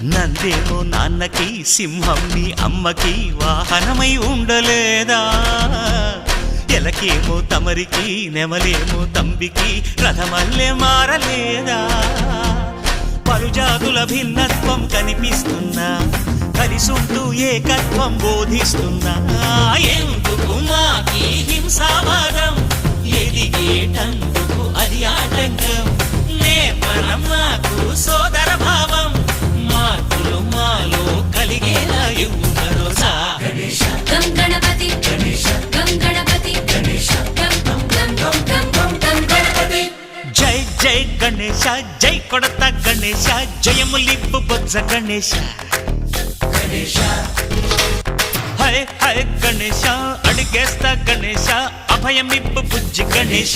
నందేమో నాన్నకి సింహం నీ అమ్మకి వాహనమై ఉండలేదా ఎలకేమో తమరికి నెమలేమో తంబికి రథమల్లే మారలేదా పలుజాతుల భిన్నత్వం కనిపిస్తున్నా కలిసుంటూ ఏకత్వం బోధిస్తున్నా ఎందుకు మాకి హింసావాదం ఎదిగేటందుకు అది ఆటంకం నేపరం నాకు సోదర భావం మార్పులు మాలో కలిగేలా ఇవ్వు భరోసా గం గణపతి గం గణపతి గం గణపతి జై జై గణేశ జై కొడత గణేశ జయములిప్పు బొజ్జ గణేశ హై హై గణేశ అడిగేస్తా గణేశ అభయమిప్పు బుజ్జి గణేశ